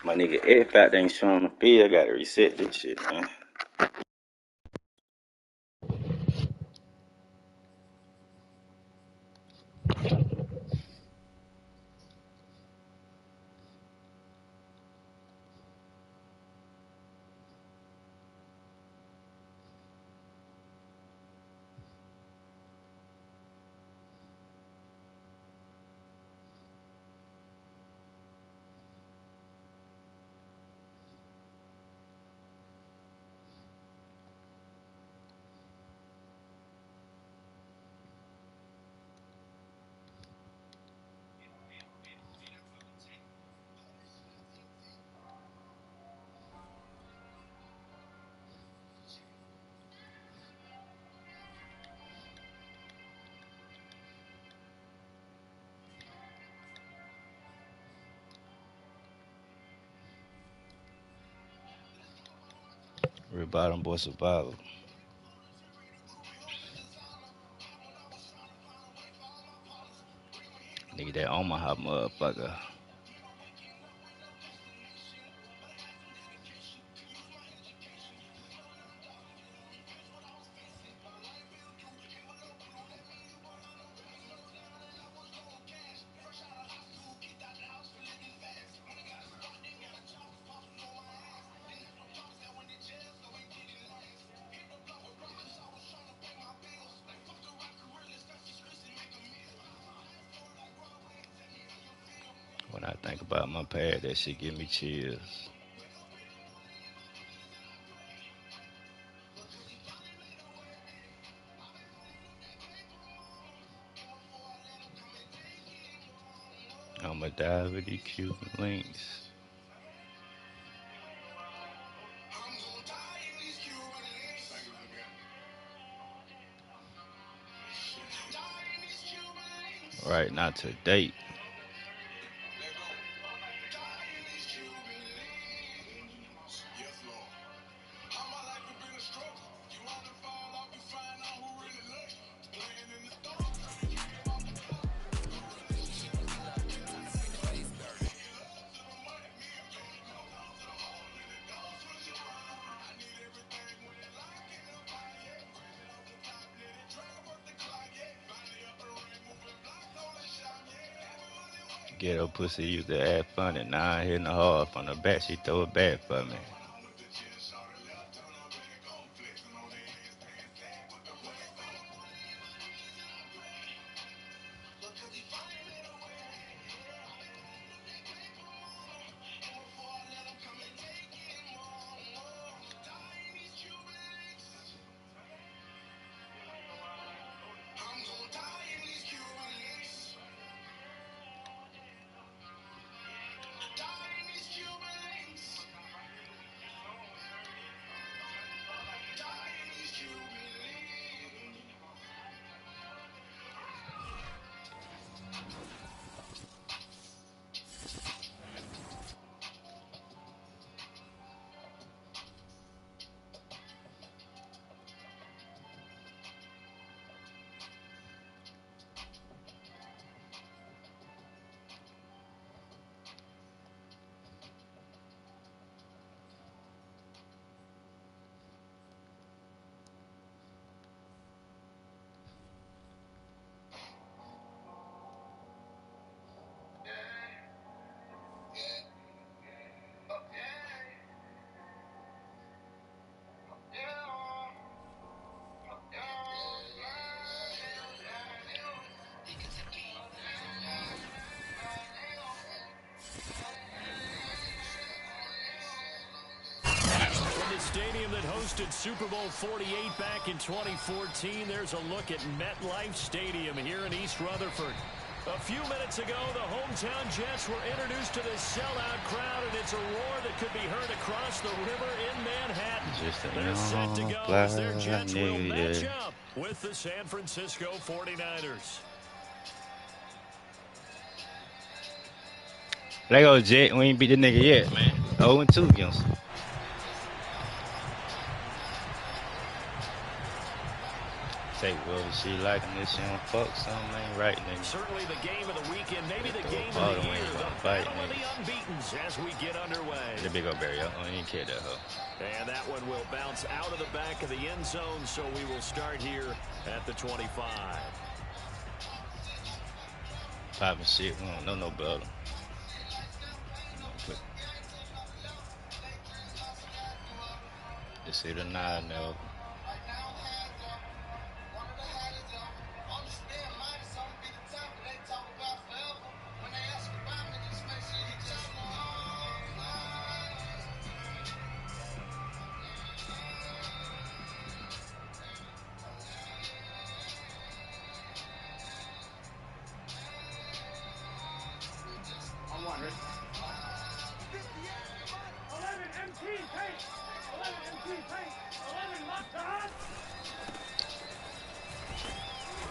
My nigga X Factor ain't showing the feed. I gotta reset this shit, man. Real bottom boy survival. Nigga that Omaha motherfucker. When I think about my past, that shit give me chills. I'ma die with these Cuban links. Right, not to date. Ghetto pussy used to act funny. Now I hitting the hard from the back. She throw it back for me. Stadium that hosted Super Bowl 48 back in 2014. There's a look at MetLife Stadium here in East Rutherford. A few minutes ago, the hometown Jets were introduced to this sellout crowd, and it's a roar that could be heard across the river in Manhattan. They're set to go as their Jets will match up with the San Francisco 49ers. Let go, Jet. We ain't beat the nigga yet, man. 0-2 against him. Take whatever she like and if she don't fuck something ain't right, nigga. Certainly the game of the weekend, maybe the game ball of the the year, wings the on battle fight, of the unbeatens as we get underway. The big old barrier. Oh, you ain't care that hoe. And that one will bounce out of the back of the end zone, so we will start here at the 25. Popping shit, we don't know no better. Just see the 9 now.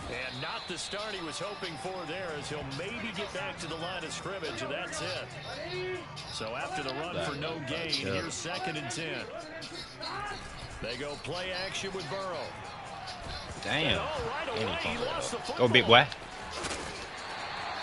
And not the start he was hoping for there, as he'll maybe get back to the line of scrimmage, and that's it. So after the run for no gain, here's 2nd and 10. They go play action with Burrow. Damn. Right away, he lost the Go big boy.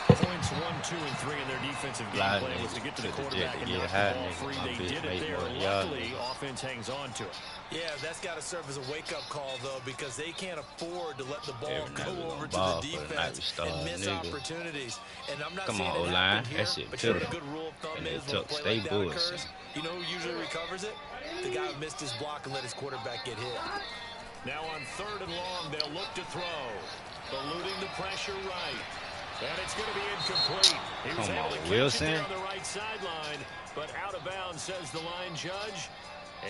Points 1, 2, and 3 in their defensive game plan was to get to the quarterback and knock the ball free. They did it there. Luckily, offense hangs on to it. Yeah, that's got to serve as a wake-up call, though, because they can't afford to let the ball go over to the defense and miss opportunities. And I'm not saying it happened here, but you know, a good rule of thumb is when a play like that occurs, you know who usually recovers it? The guy who missed his block and let his quarterback get hit. Now on 3rd and long, they'll look to throw. Eluding the pressure right. And it's going to be incomplete. He was able to catch it there on the right sideline, but out of bounds, says the line judge.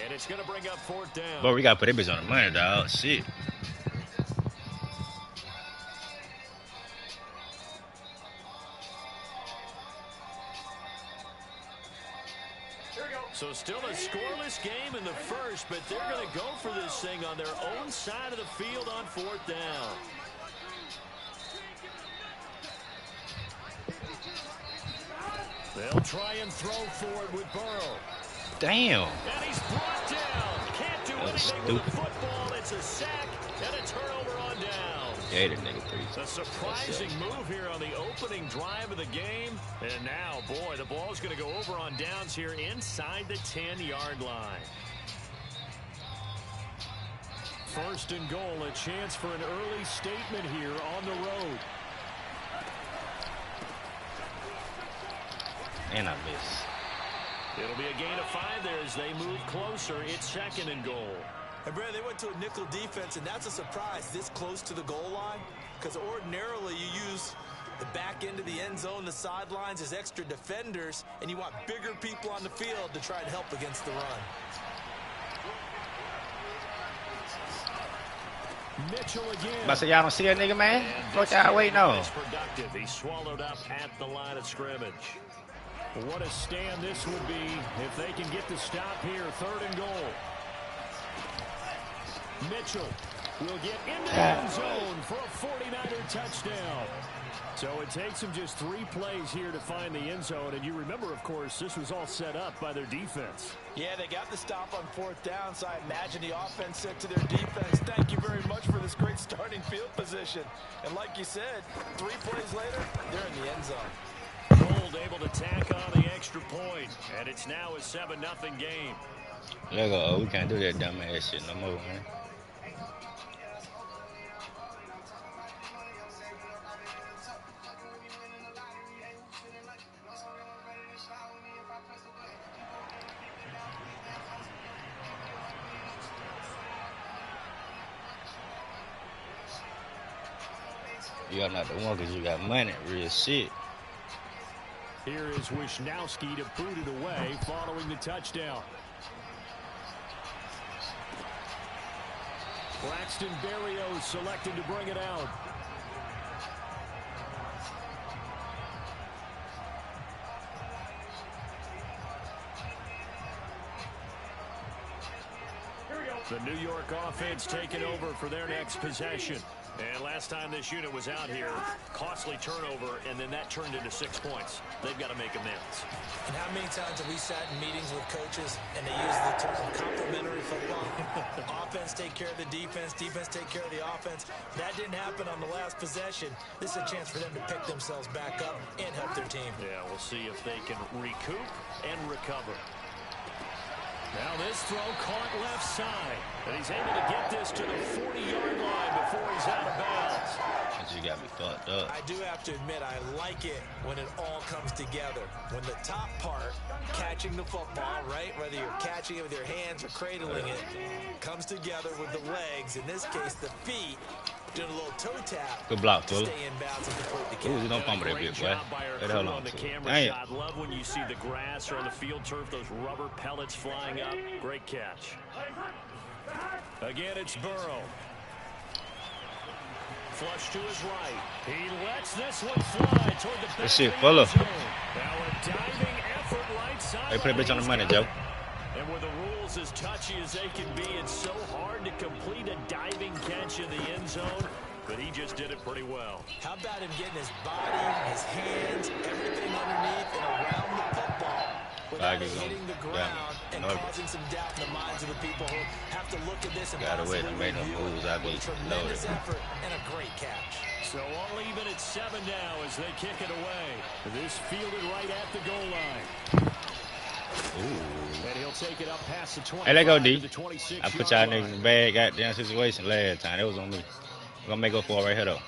And it's going to bring up 4th down. But we got to put that bitch on the money, dog. Shit. So still a scoreless game in the first, but they're going to go for this thing on their own side of the field on 4th down. They'll try and throw forward with Burrow. Damn. And he's brought down. Can't do anything with the football. It's a sack and a turnover on down. Yeah, that nigga pretty. A surprising move here on the opening drive of the game. And now, boy, the ball's going to go over on downs here inside the 10-yard line. 1st and goal, a chance for an early statement here on the road. And I miss. It'll be a gain of 5 there as they move closer. It's 2nd and goal. And Brad, they went to a nickel defense, and that's a surprise this close to the goal line, because ordinarily you use the back end of the end zone, the sidelines as extra defenders, and you want bigger people on the field to try and help against the run. Mitchell again. But so y'all don't see that nigga, man? What y'all waiting on? Productive. He swallowed up at the line of scrimmage. What a stand this would be if they can get the stop here. 3rd and goal. Mitchell will get into the end zone for a 49er touchdown. So it takes him just 3 plays here to find the end zone. And you remember, of course, this was all set up by their defense. Yeah, they got the stop on 4th down, so I imagine the offense said to their defense, thank you very much for this great starting field position. And like you said, 3 plays later, they're in the end zone. Gold able to tack on the extra point, and it's now a 7-0 game. There go. We can't do that dumb ass shit no more, man. You got not the one because you got money, real shit. Here is Wisnowski to boot it away following the touchdown. Braxton Berrios selected to bring it out. The New York offense taking over for their next possession. And last time this unit was out here, costly turnover, and then that turned into 6 points. They've got to make amends. And how many times have we sat in meetings with coaches and they use the term complementary football? Offense take care of the defense, defense take care of the offense. That didn't happen on the last possession. This is a chance for them to pick themselves back up and help their team. Yeah, we'll see if they can recoup and recover. Now this throw caught left side. And he's able to get this to the 40-yard line before he's out of bounds. You got me fucked up. I do have to admit, I like it when it all comes together. When the top part, catching the football, right? Whether you're catching it with your hands or cradling it, comes together with the legs. In this case, the feet. Doing a little toe tap. Good block, to Phil. stay in bounds and complete the catch. Ooh, don't fumble that bit, boy. Get the hell on the camera Dang. shot. Love when you see the grass or on the field turf, those rubber pellets flying up. Great catch. Again, it's Burrow. Flush to his right. He lets this one fly toward the back. This shit full of. Now a diving effort right side. Hey, put a bitch on the money, Joe. And with the rules as touchy as they can be, it's so hard to complete a diving catch in the end zone, but he just did it pretty well. How about him getting his body, his hands, everything underneath and around the football without it hitting the ground and causing some doubt in the minds of the people who have to look at this and gotta wait to make no moves. I be tremendous effort and a great catch. So all even at 7 now as they kick it away. This fielded right at the goal line. Ooh. And he'll take it up past the 20. Hey, let go, D. I put y'all niggas in a bad goddamn situation last time. That was on me. We're gonna make up for it right here, though.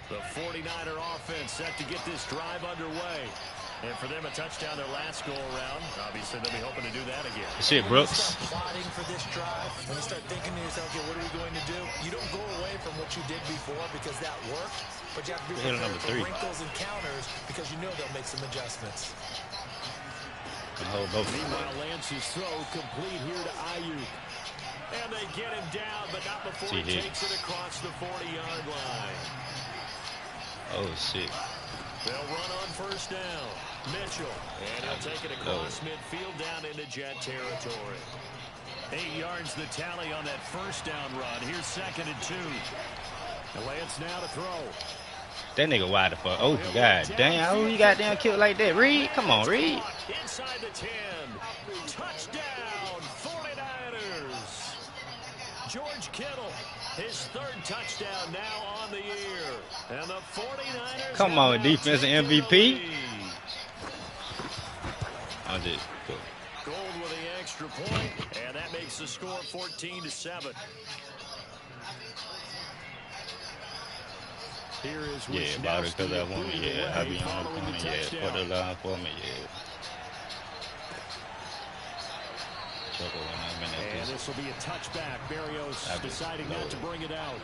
The 49er offense set to get this drive underway. And for them, a touchdown their last go-around. Obviously, they'll be hoping to do that again. Shit, Brooks. When you start plotting for this drive, when you start thinking to yourself, okay, what are we going to do? You don't go away from what you did before because that worked, but you have to be prepared for wrinkles and counters because you know they'll make some adjustments. Meanwhile, Lance's throw complete here to Ayuk. And they get him down, but not before he takes it across the 40-yard line. Oh, shit. They'll run on first down. Mitchell. And he'll take it across midfield down into Jet territory. 8 yards the tally on that first down run. Here's 2nd and 2. And Lance now to throw. That nigga wide the fuck. Oh, god damn. Who he got down killed like that? Reed? Come on, Reed. Inside the 10. Touchdown, 49ers. George Kittle. His 3rd touchdown now on the year. And the 49ers. Come on, defensive MVP. I'm just cool. Gold with the extra point, and that makes the score 14-7. Here is yeah, about it because I want it. Yeah, I be on the corner. Yeah, put the line for me. Yeah. And this will be a touchback. Barrios deciding not to bring it out.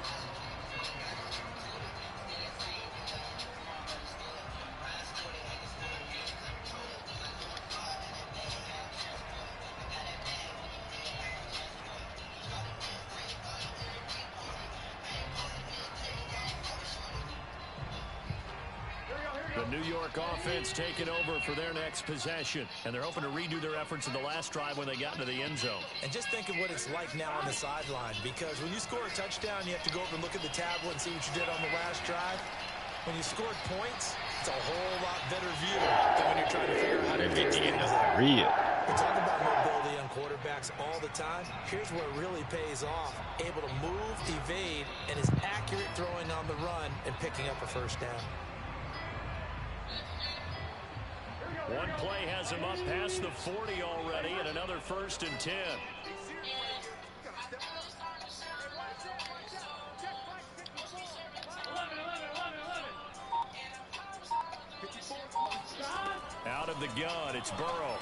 The New York offense taking over for their next possession. And they're hoping to redo their efforts in the last drive when they got into the end zone. And just think of what it's like now on the sideline. Because when you score a touchdown, you have to go over and look at the tablet and see what you did on the last drive. When you scored points, it's a whole lot better view than when you're trying to figure out how to fix things. Real. We talk about mobility on quarterbacks all the time. Here's where it really pays off. Able to move, evade, and is accurate throwing on the run and picking up a first down. One play has him up past the 40 already, and another 1st and 10. Out of the gun, it's Burrow.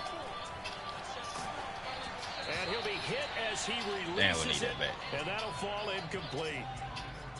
And he'll be hit as he releases it, and that'll fall incomplete.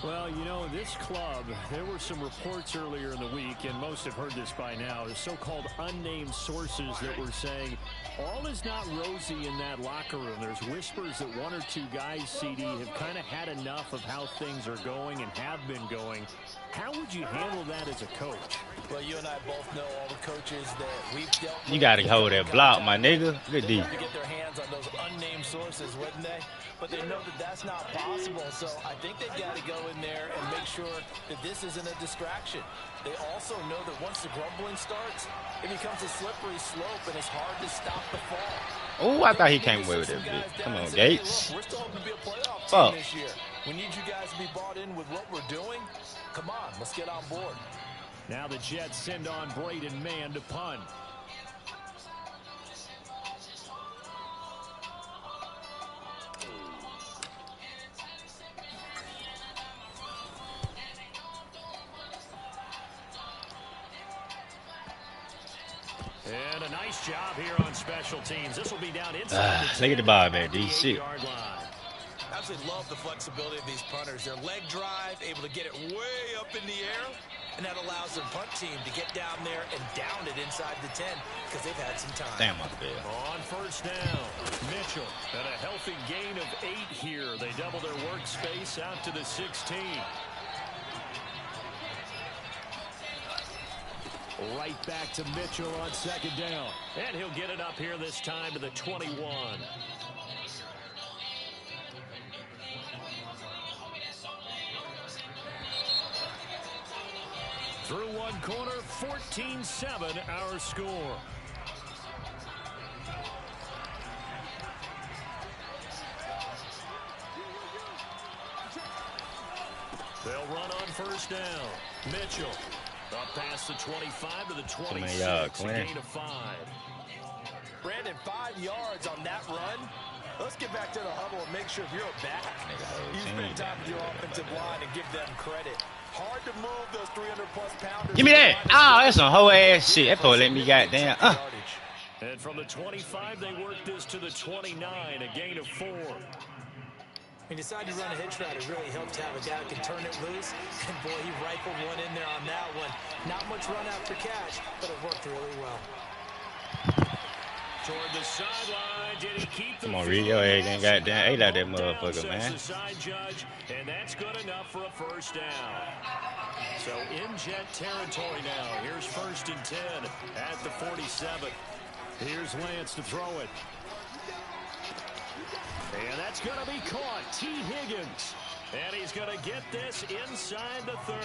Well, you know, this club, there were some reports earlier in the week, and most have heard this by now, the so-called unnamed sources that were saying All is not rosy in that locker room. There's whispers that one or two guys, CD, have kind of had enough of how things are going and have been going. How would you handle that as a coach? Well, you and I both know all the coaches that we've dealt with. You got to hold that block, my nigga. Good D. To get their hands on those unnamed sources, wouldn't they? But they know that that's not possible. So I think they've got to go in there and make sure that this isn't a distraction. They also know that once the grumbling starts, it becomes a slippery slope, and it's hard to stop the fall. Oh, I thought he came away with that bitch. Come on, Gates. Hey, look, we're still hoping to be a playoff team this year. We need you guys to be bought in with what we're doing. Come on, let's get on board. Now the Jets send on Braden Mann to punt. And a nice job here on special teams. This will be down inside. Look at the ball, man. DC. Absolutely love the flexibility of these punters. Their leg drive, able to get it way up in the air, and that allows their punt team to get down there and down it inside the 10 because they've had some time. Damn, my bad. On first down, Mitchell at a healthy gain of 8 here. They double their workspace out to the 16. Right back to Mitchell on second down. And he'll get it up here this time to the 21. Through one corner, 14-7 our score. They'll run on first down. Mitchell up past the 25 to the 26. A gain of 5. Brandon, 5 yards on that run. Let's get back to the huddle and make sure if you're back, you spend time with your offensive line and give them credit. Hard to move those 300-plus pounders. Give me that. Oh, that's some whole ass shit. That boy let me goddamn. And from the 25, they work this to the 29, a gain of 4. He decided to run a hitch route. It really helped to have a guy who can turn it loose. And, boy, he rifled one in there on that one. Not much run after catch, but it worked really well. Toward the sideline, did he keep the Come on, read your egg and goddamn ate out that motherfucker, man. The side judge, and that's good enough for a first down. So in Jet territory now. Here's first and 10 at the 47. Here's Lance to throw it. And that's going to be caught. T. Higgins. And he's going to get this inside the 30.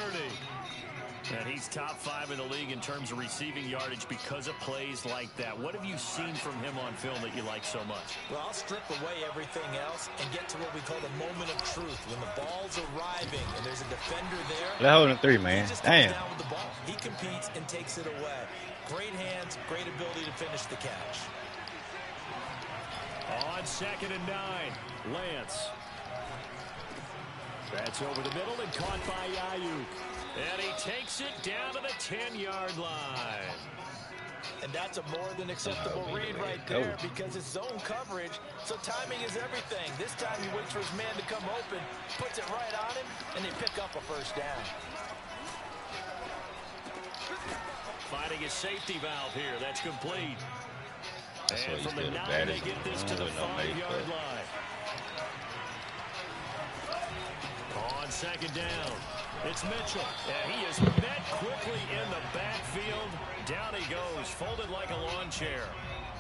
And he's top 5 in the league in terms of receiving yardage because of plays like that. What have you seen from him on film that you like so much? Well, I'll strip away everything else and get to what we call the moment of truth. When the ball's arriving and there's a defender there. Let's hold him 3, man. Damn. Down with the ball. He competes and takes it away. Great hands, great ability to finish the catch. On second and 9, Lance. That's over the middle and caught by Ayuk. And he takes it down to the 10-yard line. And that's a more than acceptable read right there because it's zone coverage, so timing is everything. This time he waits for his man to come open, puts it right on him, and they pick up a first down. Finding a safety valve here. That's complete. And from the 9, they get this to the 5-yard line. On second down, it's Mitchell. And he is met quickly in the backfield. Down he goes, folded like a lawn chair.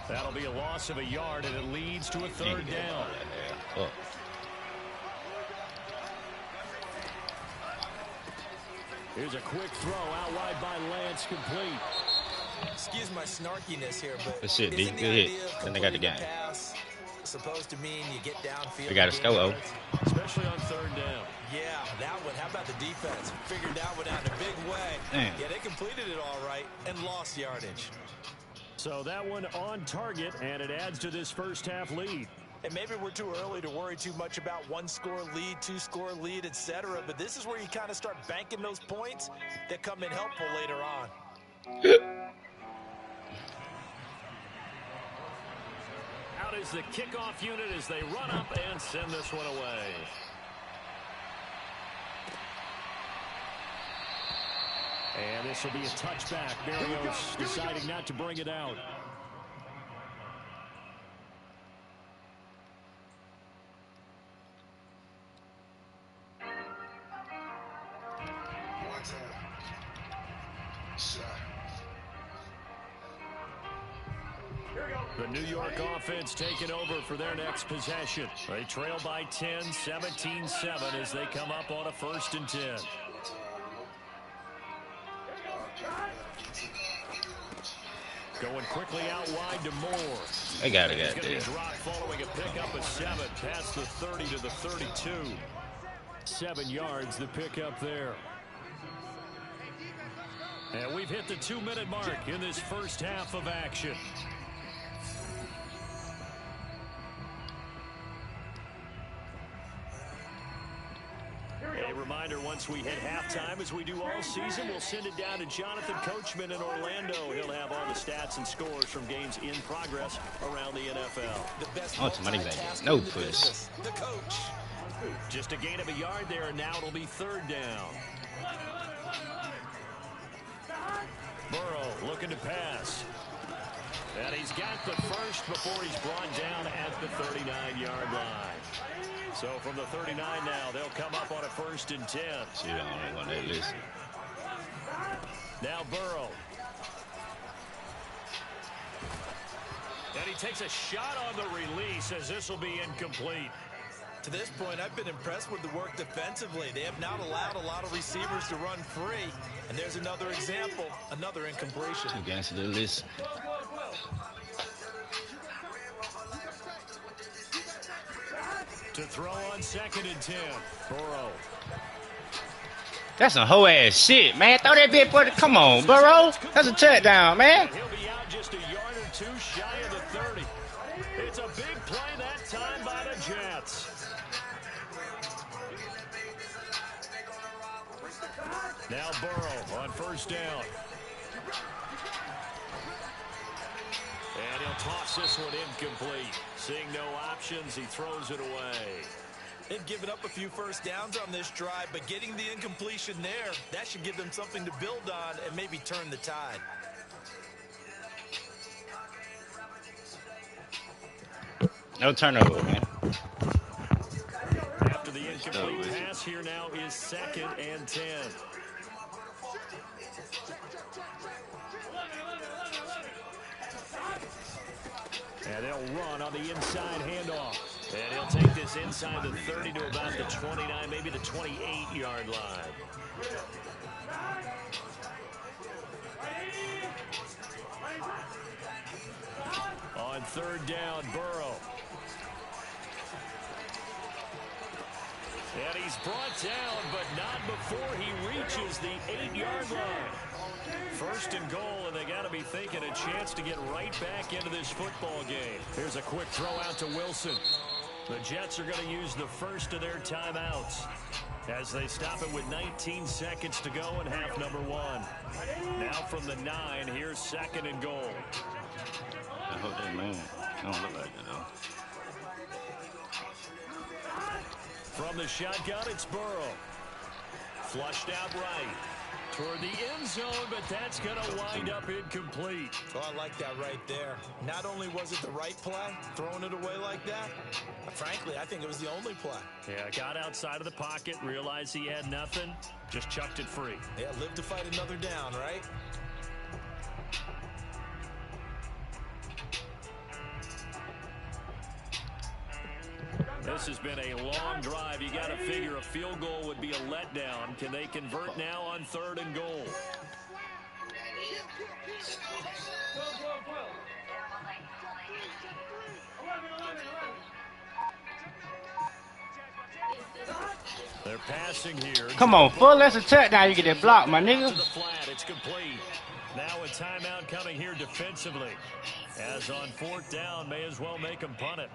That'll be a loss of a yard, and it leads to a third down. Here's a quick throw out wide by Lance, complete. Excuse my snarkiness here, but that's it, D. Good hit. Then they got the game. Supposed to mean you get downfield. We got a score, especially on third down. Yeah, that one. How about the defense? Figured that one out in a big way. Damn. Yeah, they completed it all right and lost yardage. So that one on target, and it adds to this first half lead. And maybe we're too early to worry too much about 1-score lead, 2-score lead, etc. But this is where you kind of start banking those points that come in helpful later on. Out is the kickoff unit as they run up and send this one away. And this will be a touchback. Berrios deciding not to bring it out. The New York offense taking over for their next possession. They trail by 10, 17-7 as they come up on a 1st and 10. Going quickly out wide to Moore. They got it He's out going to there. be dropped following a pickup of 7 past the 30 to the 32. 7 yards the pickup there. And we've hit the 2-minute mark in this first half of action. A reminder, once we hit halftime, as we do all season, we'll send it down to Jonathan Coachman in Orlando. He'll have all the stats and scores from games in progress around the NFL. The best somebody's like, no push. The coach. Just a gain of a yard there, and now it'll be 3rd down. Burrow looking to pass. And he's got the first before he's brought down at the 39-yard line. So from the 39 now, they'll come up on a 1st and 10. She the only one that listen. Now Burrow. And he takes a shot on the release as this will be incomplete. To this point, I've been impressed with the work defensively. They have not allowed a lot of receivers to run free. And there's another example, another incompletion. Two guys to the list. To throw on 2nd and 10. Burrow. That's some hoe ass shit, man. Throw that bitch for the. Come on, Burrow. That's a touchdown, man. He'll be out just a yard or 2 shy of the 30. It's a big play that time by the Jets. Now Burrow on 1st down. And he'll toss this one incomplete. Seeing no options, he throws it away. They've given up a few 1st downs on this drive, but getting the incompletion there, that should give them something to build on and maybe turn the tide. No turnover, man. After the incomplete pass, here now is 2nd and 10. And they'll run on the inside handoff. And he'll take this inside the 30 to about the 29, maybe the 28-yard line. On 3rd down, Burrow. And he's brought down, but not before he reaches the 8-yard line. 1st and goal, and they got to be thinking a chance to get right back into this football game. Here's a quick throw out to Wilson. The Jets are going to use the first of their timeouts as they stop it with 19 seconds to go in half number 1. Now from the 9, here's 2nd and goal. I hope that man don't look like it, though. From the shotgun, it's Burrow. Flushed out right toward the end zone, but that's going to wind up incomplete. Oh, I like that right there. Not only was it the right play, throwing it away like that, but frankly, I think it was the only play. Yeah, got outside of the pocket, realized he had nothing, just chucked it free. Yeah, live to fight another down, right? This has been a long drive. You got to figure a field goal would be a letdown. Can they convert now on 3rd and goal? They're passing here. Come on, full. That's a touchdown. You get that block, my nigga. To the flat, it's complete. Now a timeout coming here defensively. As on 4th down, may as well make him punt it.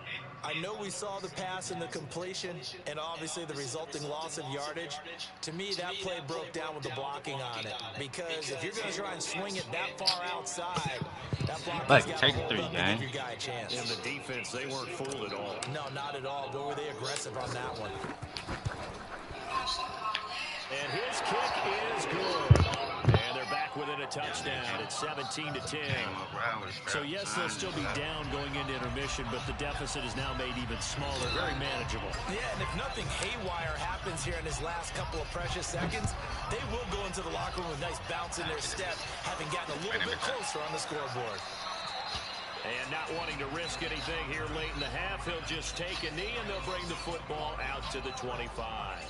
I know we saw the pass and the completion and obviously the resulting loss of yardage. To me, that play broke down with the blocking on it. Because if you're going to try and swing it that far outside, that blocking's got to hold up and give your guy a chance. In the defense, they weren't fooled at all. No, not at all. But were they aggressive on that one? And his kick is good. And they're back within a a touchdown. It's 17-10. So, yes, they'll still be down going into intermission, but the deficit is now made even smaller, very manageable. Yeah, and if nothing haywire happens here in his last couple of precious seconds, they will go into the locker room with a nice bounce in their step, having gotten a little bit closer on the scoreboard. And not wanting to risk anything here late in the half, he'll just take a knee, and they'll bring the football out to the 25.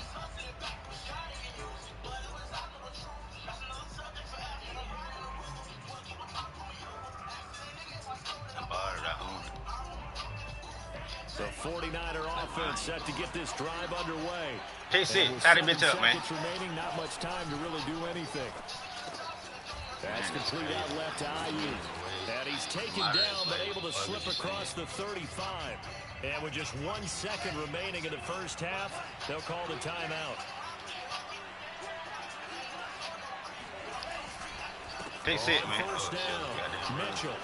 The 49er offense set to get this drive underway. KC, tidy bitch up, man. Remaining, not much time to really do anything. That's complete out left to IU. And he's taken down, but able to slip across the 35. And with just 1 second remaining in the first half, they'll call the timeout. That's it, man. First down, Mitchell.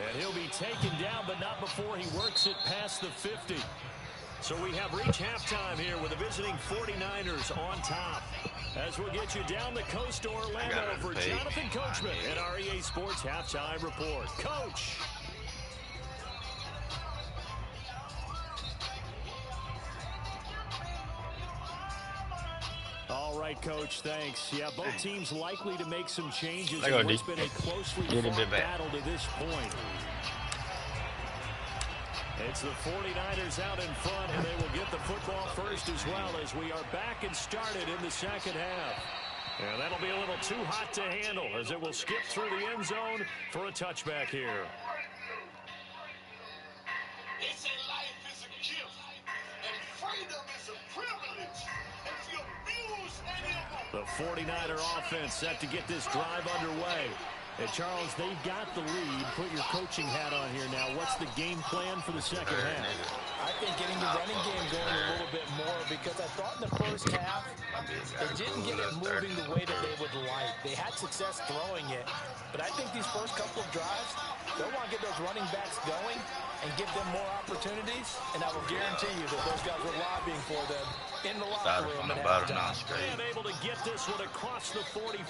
And he'll be taken down, but not before he works it past the 50. So we have reached halftime here with the visiting 49ers on top. As we'll get you down the coast to Orlando for Jonathan Coachman at our EA Sports Halftime Report. Coach. All right, Coach, thanks. Yeah, both teams likely to make some changes in what's been a closely fought battle to this point. It's the 49ers out in front, and they will get the football first as well as we are back and started in the second half. And that'll be a little too hot to handle as it will skip through the end zone for a touchback here. They say life is a gift, and freedom is a privilege. If you abuse any of them. The 49er offense set to get this drive underway. And Charles, they've got the lead. Put your coaching hat on here now. What's the game plan for the second half? I think getting the running game going a little bit more, because I thought in the first half they didn't get it moving the way that they would like. They had success throwing it, but I think these first couple of drives, they'll want to get those running backs going and give them more opportunities, and I will guarantee you that those guys were lobbying for them in the locker room. And able to get this one across the 45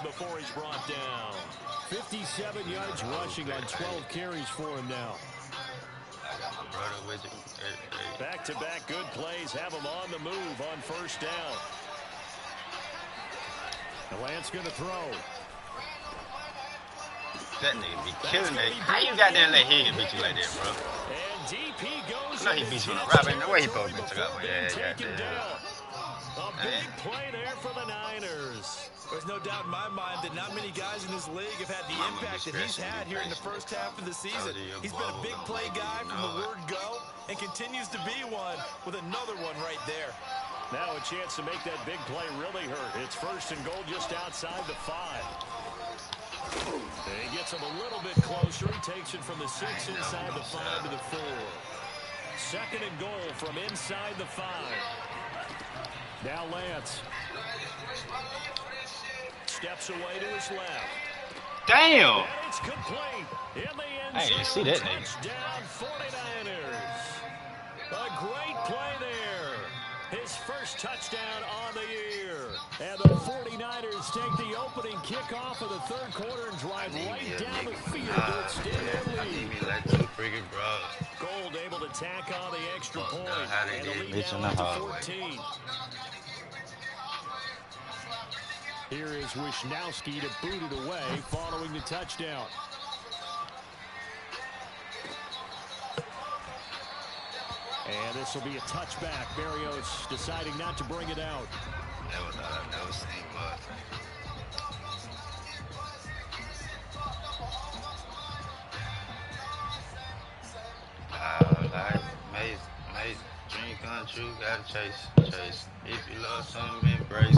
before he's brought down. 57 yards rushing on 12 carries for him now. Back-to-back good plays have him on the move on first down. The Lance going to throw. That nigga be killing it. How you got there and let him beat you like that, bro? And DP goes. I know he beat you on the robin. The way he supposed to be took out. Yeah, a big play there for the Niners. There's no doubt in my mind that not many guys in this league have had the impact that he's had here in the first half of the season. He's been a big play guy from the word go and continues to be one with another one right there. Now a chance to make that big play really hurt. It's first and goal just outside the 5. And he gets him a little bit closer. He takes it from the 6 inside the 5 to the 4. Second and goal from inside the 5. Now Lance. Steps away to his left. Damn! And it's complete. In the end zone. I didn't see that name. Touchdown 49ers. A great play there. His first touchdown on the year. And the 49ers take the opening kickoff of the third quarter and drive right down the field to extend their lead. Gold able to tack on the extra point. And the lead down to 14. Here is Wisnowski to boot it away following the touchdown. And this will be a touchback. Berrios deciding not to bring it out. That was I've never seen, but like made dream come true, gotta chase. If you love something, embrace.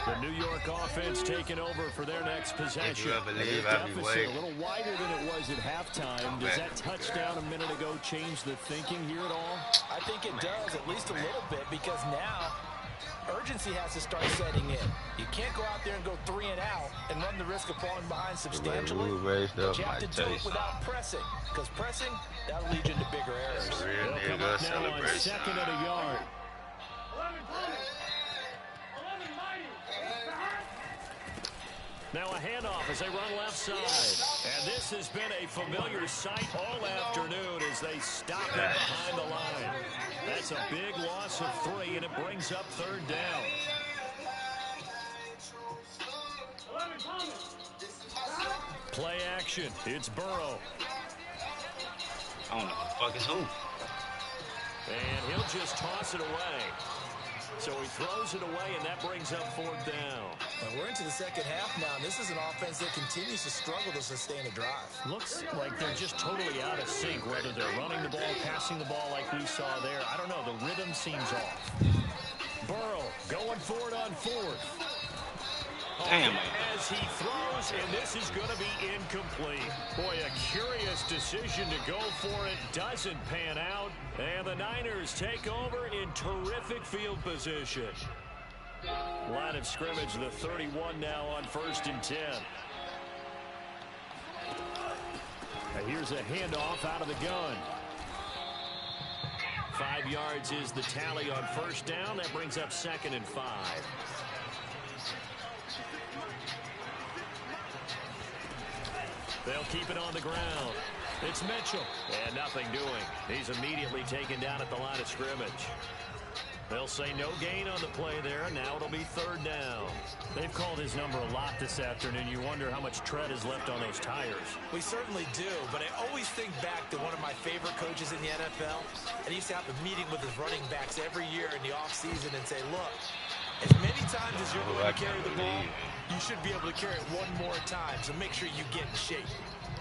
The New York offense taking over for their next possession. If you ever leave, I'll be waiting. A little wider than it was at halftime. Does that touchdown a minute ago change the thinking here at all? I think it does, at least a little bit, because now urgency has to start setting in. You can't go out there and go 3 and out and run the risk of falling behind substantially. But you have to do it without pressing, because pressing, that'll lead you into bigger errors. They'll come up now on second and a yard. Now a handoff as they run left side. And this has been a familiar sight all afternoon as they stop it behind the line. That's a big loss of 3, and it brings up 3rd down. Play action. It's Burrow. I don't know who the fuck is who. And he'll just toss it away. So he throws it away, and that brings up 4th down. And we're into the second half now, and this is an offense that continues to struggle to sustain a drive. Looks like they're just totally out of sync, whether they're running the ball, passing the ball like we saw there. I don't know. The rhythm seems off. Burrow going for it on 4th. Damn. As he throws, and this is going to be incomplete. Boy, a curious decision to go for it. Doesn't pan out. And the Niners take over in terrific field position. Line of scrimmage, the 31 now on 1st and 10. And here's a handoff out of the gun. 5 yards is the tally on 1st down. That brings up 2nd and 5. They'll keep it on the ground. It's Mitchell. And nothing doing. He's immediately taken down at the line of scrimmage. They'll say no gain on the play there. Now it'll be 3rd down. They've called his number a lot this afternoon. You wonder how much tread is left on those tires. We certainly do, but I always think back to one of my favorite coaches in the NFL. And he used to have a meeting with his running backs every year in the offseason and say, look, as many times as you're going to carry the ball, you should be able to carry it one more time, so make sure you get in shape.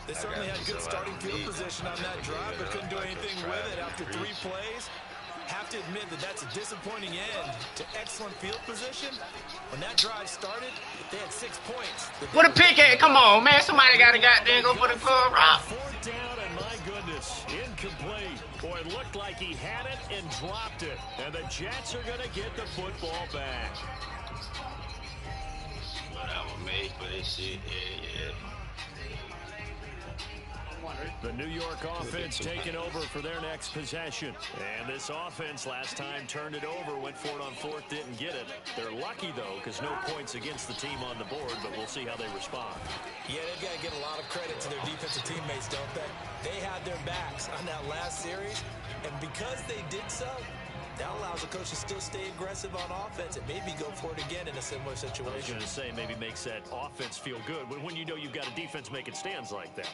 They certainly had good starting field position on that drive, but couldn't do anything with it after 3 plays. Have to admit that that's a disappointing end to excellent field position. When that drive started, they had 6 points. What a pick at? Come on, man. Somebody got to goddamn go for the club rock. 4th down, and my goodness, incomplete. Boy, it looked like he had it and dropped it. And the Jets are going to get the football back. Whatever, made for this shit. Yeah. The New York offense taking over for their next possession. And this offense last time turned it over, went for it on 4th, didn't get it. They're lucky, though, because no points against the team on the board, but we'll see how they respond. Yeah, they've got to give a lot of credit to their defensive teammates, don't they? They had their backs on that last series, and because they did so, that allows the coach to still stay aggressive on offense and maybe go for it again in a similar situation. I was going to say, maybe makes that offense feel good when you know you've got a defense making stands like that.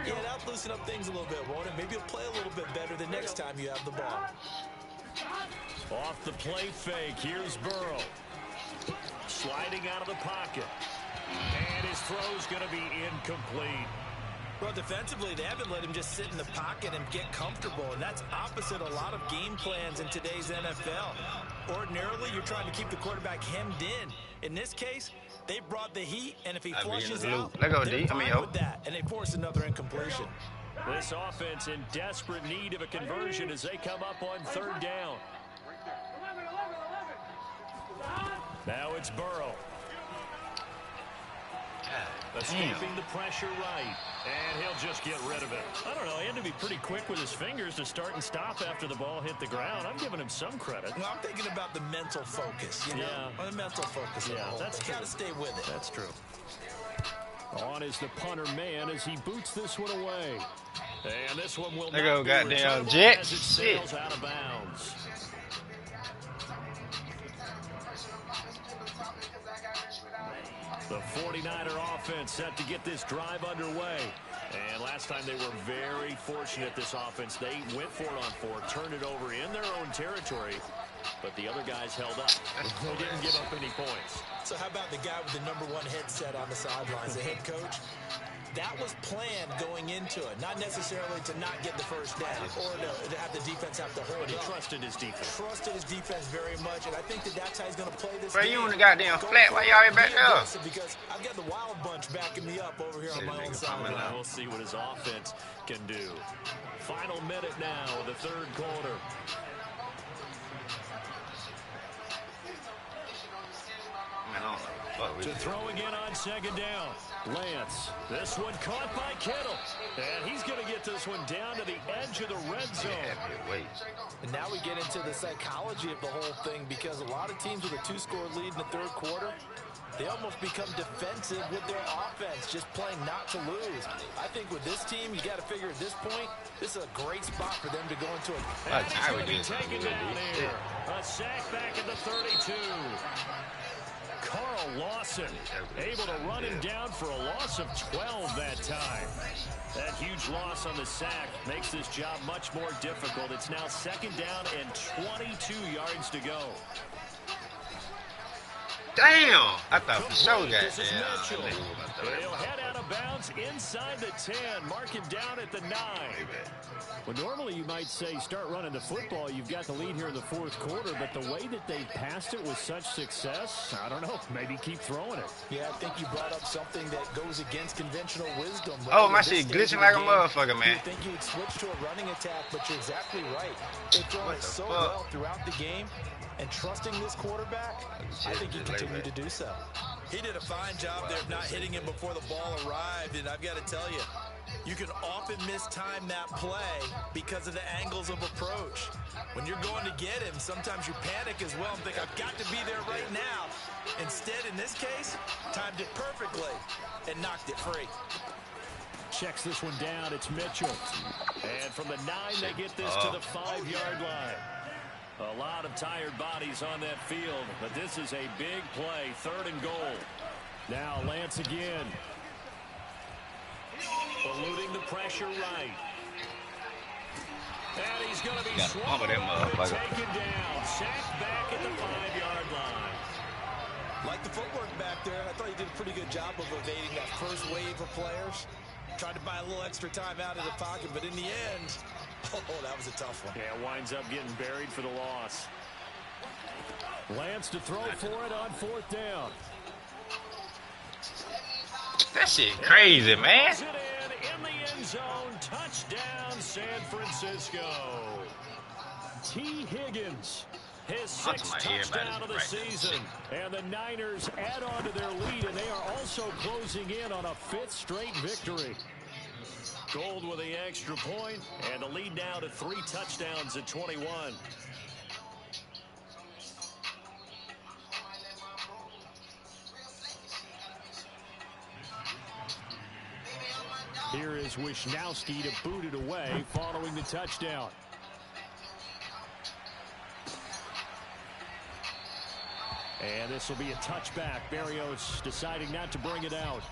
Yeah, that'll loosen up things a little bit, won't it? Maybe you'll play a little bit better the next time you have the ball. Off the play fake, here's Burrow. Sliding out of the pocket. And his throw's going to be incomplete. Well, defensively, they haven't let him just sit in the pocket and get comfortable, and that's opposite a lot of game plans in today's NFL. Ordinarily, you're trying to keep the quarterback hemmed in. In this case, they brought the heat, and if he flushes out, they're fine with that, and they force another incompletion. This offense in desperate need of a conversion as they come up on 3rd down. Now it's Burrow. Escaping the pressure right. And he'll just get rid of it. I don't know. He had to be pretty quick with his fingers to start and stop after the ball hit the ground. I'm giving him some credit. Well, I'm thinking about the mental focus, you know? Yeah. The mental focus. Yeah, that's true. Got to stay with it. That's true. On is the punter man as he boots this one away. And this one will not go, be goddamn returnable Jets. as it sails out of bounds. The 49er offense set to get this drive underway. And last time they were very fortunate, this offense. They went for it on 4, turned it over in their own territory, but the other guys held up. They didn't give up any points. So how about the guy with the #1 headset on the sidelines, the head coach? That was planned going into it, not necessarily to not get the first down or to have the defense have to hold But he up. trusted his defense. Trusted his defense very much, and I think that's how he's going to play this Bro, game. you on the goddamn flat. Why y'all back there? Because I've got the wild bunch backing me up over here on my own side. We'll see what his offense can do. Final minute now of the 3rd quarter. Man, I don't know. To throw again on 2nd down. Lance, this one caught by Kittle. And he's going to get this one down to the edge of the red zone. And now we get into the psychology of the whole thing, because a lot of teams with a 2-score lead in the third quarter, they almost become defensive with their offense, just playing not to lose. I think with this team, you got to figure at this point, this is a great spot for them to go into a... And he's going to be taken down here. A sack back at the 32. Carl Lawson able to run him down for a loss of 12 that time. That huge loss on the sack makes this job much more difficult. It's now 2nd down and 22 yards to go. Damn! I thought for sure that. He'll head out of bounds inside the 10. Mark him down at the 9. Well, normally you might say start running the football. You've got the lead here in the 4th quarter, but the way that they passed it with such success, I don't know, maybe keep throwing it. Yeah, I think you brought up something that goes against conventional wisdom. Right? Oh, my shit glitching like a motherfucker, man. You think you'd switch to a running attack, but you're exactly right. They've thrown it so well throughout the game. And trusting this quarterback, I think he continued to do so. He did a fine job there of not hitting him before the ball arrived. And I've got to tell you, you can often mistime that play because of the angles of approach. When you're going to get him, sometimes you panic as well and think, I've got to be there right now. Instead, in this case, timed it perfectly and knocked it free. Checks this one down. It's Mitchell. And from the 9, they get this to the 5-yard line. A lot of tired bodies on that field, but this is a big play, 3rd and goal. Now Lance again. Eluding the pressure right. And he's going to be swallowed up and taken down. Sacked back at the 5-yard line. Like the footwork back there, I thought he did a pretty good job of evading that first wave of players. Tried to buy a little extra time out of the pocket, but in the end, oh, that was a tough one. Yeah, winds up getting buried for the loss. Lance to throw for it on 4th down. That shit crazy, man. It in the end zone. Touchdown, San Francisco. T. Higgins, his 6th touchdown of the season. And the Niners add on to their lead, and they are also closing in on a 5th straight victory. Gold with the extra point, and the lead now to 3 touchdowns at 21. Here is Wisnowski to boot it away following the touchdown. And this will be a touchback. Berrios deciding not to bring it out.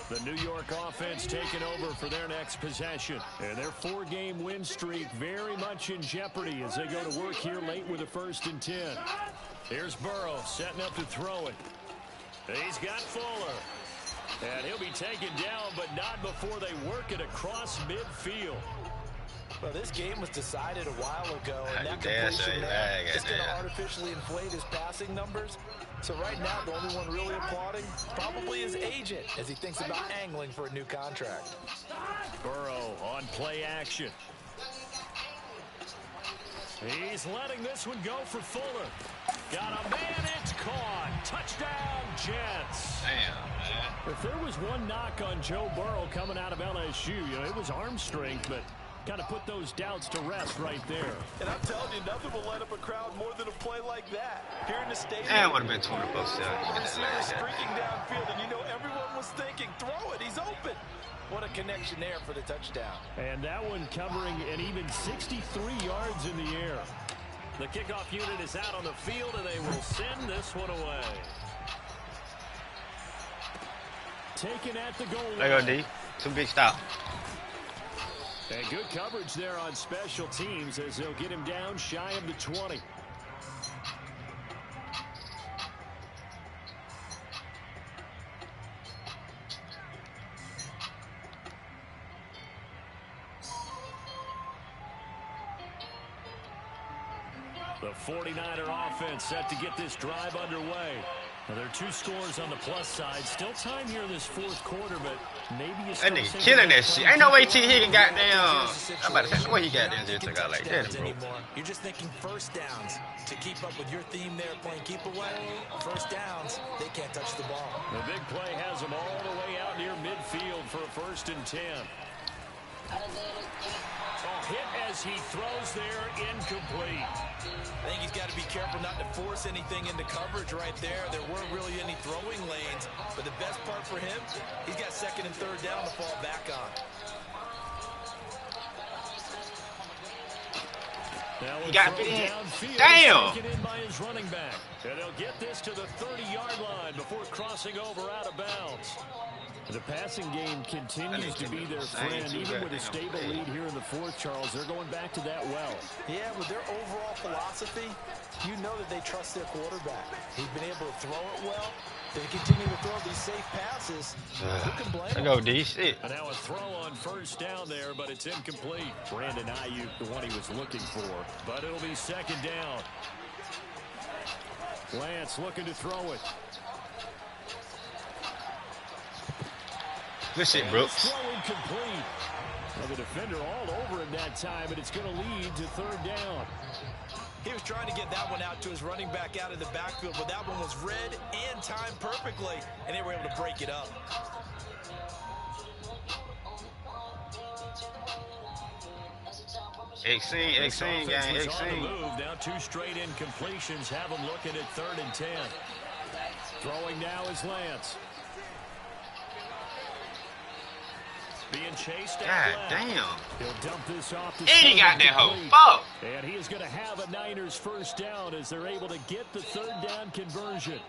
The New York offense taking over for their next possession. And their 4-game win streak very much in jeopardy as they go to work here late with a 1st and 10. Here's Burrow setting up to throw it. He's got Fuller. And he'll be taken down, but not before they work it across midfield. Well, this game was decided a while ago, and that completion there is going to artificially inflate his passing numbers. So right now, the only one really applauding probably his agent as he thinks about angling for a new contract. Burrow on play action. He's letting this one go for Fuller. Got a man, it's caught. Touchdown, Jets. Damn, man. If there was one knock on Joe Burrow coming out of LSU, it was arm strength, but kind of put those doubts to rest right there. And I'm telling you, nothing will light up a crowd more than a play like that. Here in the stadium, that would have been 24-7. Receiver streaking downfield, and everyone was thinking, throw it, he's open. What a connection there for the touchdown. And that one covering an even 63 yards in the air. The kickoff unit is out on the field, and they will send this one away. Taken at the goal line. There you go, D. 2 big stop. And good coverage there on special teams as they'll get him down shy of the 20. The 49er offense set to get this drive underway. Now, there are 2 scores on the plus side. Still time here in this 4th quarter, but maybe you that nigga killing that shit. Ain't no way T Higgins goddamn. I'm about to say, what he goddamn just took out like that, bro. You're just thinking first downs to keep up with your theme there, playing keep away. First downs, they can't touch the ball. The big play has them all the way out near midfield for a 1st and 10. Hit as he throws there, incomplete. I think he's got to be careful not to force anything into coverage right there. There weren't really any throwing lanes, but the best part for him, he's got 2nd and 3rd down to fall back on. Now he got big. Damn! Taken in by his running back. And they'll get this to the 30-yard line before crossing over out of bounds. The passing game continues to be their friend, even with a stable lead here in the 4th, Charles. They're going back to that well. Yeah, with their overall philosophy, you know that they trust their quarterback. He's been able to throw it well. They continue to throw these safe passes. Who can blame them? Go D shit. And now a throw on 1st down there, but it's incomplete. Brandon Ayuk, the one he was looking for. But it'll be 2nd down. Lance looking to throw it. Good shit, Brooks. Throw incomplete. Well, the defender all over him that time, but it's going to lead to 3rd down. He was trying to get that one out to his running back out of the backfield, but that one was read and timed perfectly, and they were able to break it up. X-Scene, gang, X-Scene. Now 2 straight incompletions have him looking at 3rd and 10. Throwing now is Lance. Being chased God out damn. He'll dump this off to And he got that hoe. Fuck. And he is going to have a Niners 1st down as they're able to get the 3rd down conversion.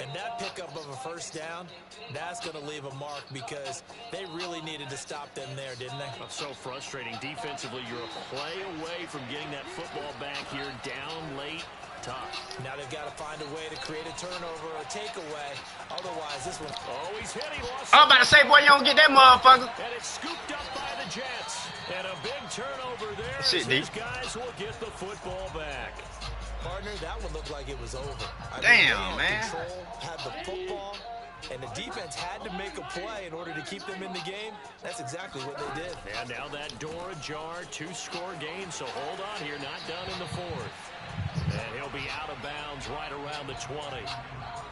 And that pickup of a 1st down, that's going to leave a mark because they really needed to stop them there, didn't they? So frustrating. Defensively, you're a play away from getting that football back here down late. Tough. Now they've got to find a way to create a turnover or a takeaway. Otherwise, this one... Oh, he's hit. He lost. I'm about to say, boy, you don't get that motherfucker. And it's scooped up by the Jets. And a big turnover there. Shit, these guys will get the football back. Partner, that one looked like it was over. Damn, man. Control, had the football, and the defense had to make a play in order to keep them in the game. That's exactly what they did. And now that door ajar, 2-score game. So hold on here, not done in the 4th. And he'll be out of bounds right around the 20.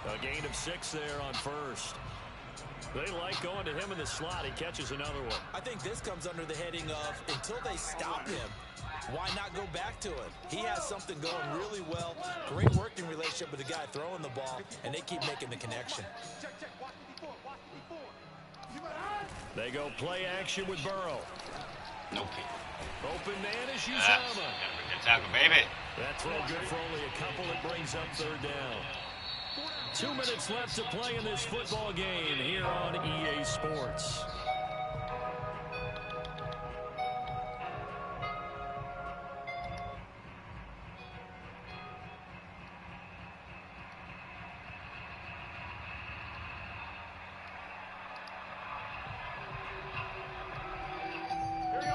A gain of 6 there on 1st. They like going to him in the slot. He catches another one. I think this comes under the heading of until they stop him, why not go back to it? He has something going really well. Great working relationship with the guy throwing the ball, and they keep making the connection. They go play action with Burrow. No kick. Open man is Uzama. Good tackle, baby. That throw good for only a couple. It brings up 3rd down. 2 minutes left to play in this football game here on EA Sports.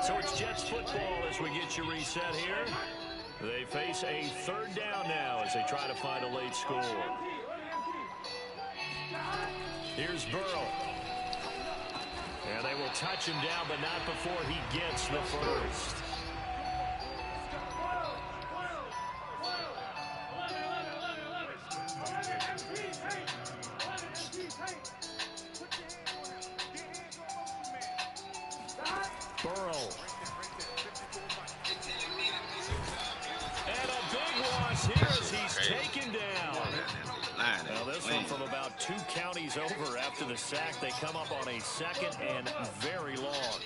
So it's Jets football as we get you reset here. They face a 3rd down now as they try to find a late score. Here's Burrow. And they will touch him down, but not before he gets the 1st. Burrow. And a big loss here as he's taken down. Now this one from about 2 counties over after the sack. They come up on a 2nd and very long.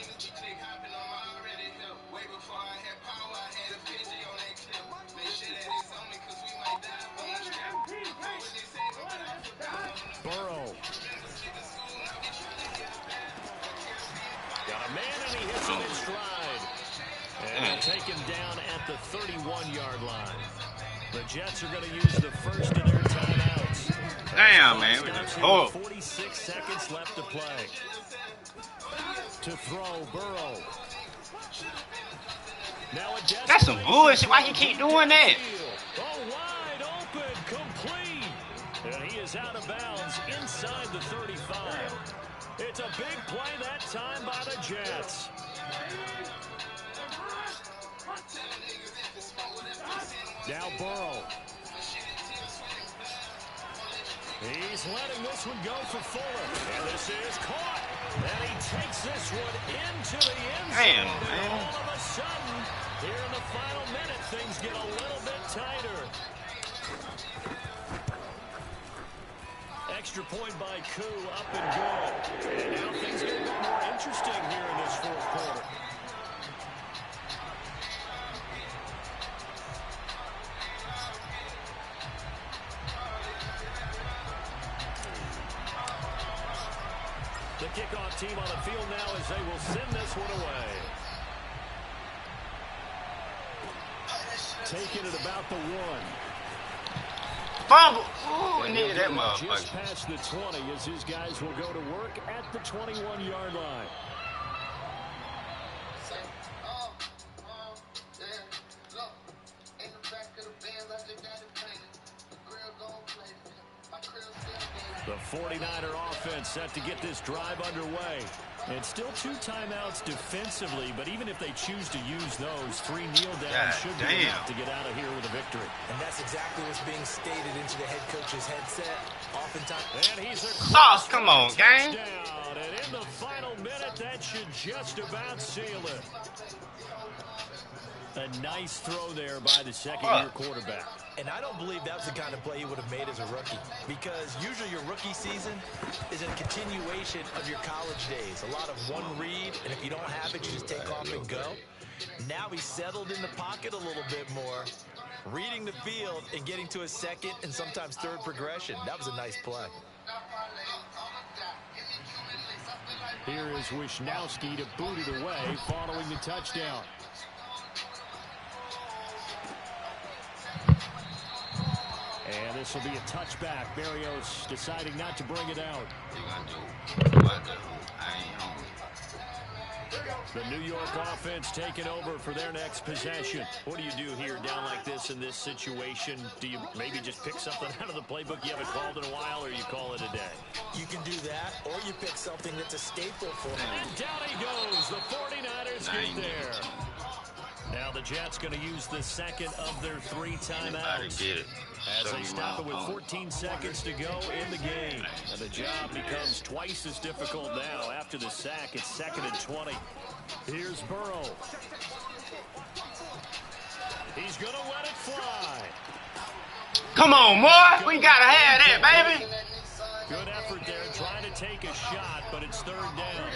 Burrow. Got a man and he hits him in stride. And they'll take him down at the 31-yard line. The Jets are going to use the first of their timeouts. Damn, man. 46 seconds left to play. To throw, Burrow. Now That's some bullshit. Why he keep doing that? Oh, And he is out of bounds inside the 35. It's a big play that time by the Jets. Now Burrow. He's letting this one go for Fuller. And this is caught. And he takes this one into the end zone. Damn, and man. all of a sudden, here in the final minute, things get a little bit tighter. Extra point by Koo, up and good. And now things get a bit more interesting here in this fourth quarter. The kickoff team on the field now as they will send this one away. Taking it about the 1. Fumble! Ooh, we needed that motherfucker. Just past the 20 as his guys will go to work at the 21-yard line. The 49er offense set to get this drive underway. And still 2 timeouts defensively, but even if they choose to use those, 3 kneel downs should be enough to get out of here with a victory. And that's exactly what's being stated into the head coach's headset. Oftentimes. And he's a Sauce, come on, gang. touchdown. And in the final minute, that should just about seal it. A nice throw there by the second-year quarterback. And I don't believe that's the kind of play he would have made as a rookie, because usually your rookie season is a continuation of your college days. A lot of one read, and if you don't have it, you just take off and go. Now he's settled in the pocket a little bit more, reading the field and getting to a second and sometimes third progression. That was a nice play. Here is Wisnowski to boot it away following the touchdown. And this will be a touchback. Berrios deciding not to bring it out. The New York offense taking over for their next possession. What do you do here down like this in this situation? Do you maybe just pick something out of the playbook you haven't called in a while, or you call it a day? You can do that, or you pick something that's a staple for them. And down he goes. The 49ers get there. Now the Jets going to use the second of their 3 timeouts. As they stop it with 14 seconds to go in the game. And the job becomes twice as difficult now. After the sack, it's 2nd and 20. Here's Burrow. He's going to let it fly. Come on, boy. We got to have that, baby. Good effort there, trying to take a shot, but it's 3rd down.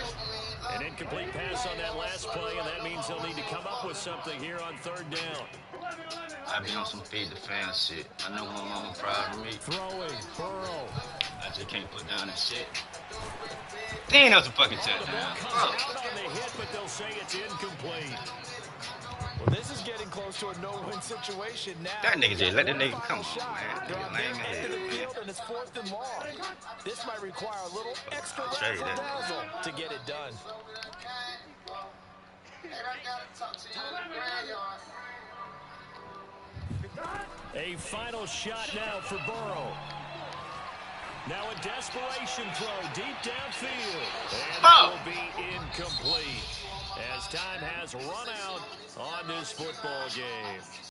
An incomplete pass on that last play, and that means they'll need to come up with something here on 3rd down. I be on some feed the fans shit. I know my mama proud of me. Throwing, Burrow. I just can't put down that shit. Damn, that was a fucking touchdown. Comes out on the hit, but they'll say it's incomplete. Well, this is getting close to a no-win situation now. That nigga just let that nigga come on, man. They're Nigga lame as into the hell. field, and it's 4th and long. This might require a little extra razzle-dazzle to get it done. A final shot now for Burrow. Now a desperation throw deep downfield. And it will be incomplete as time has run out on this football game.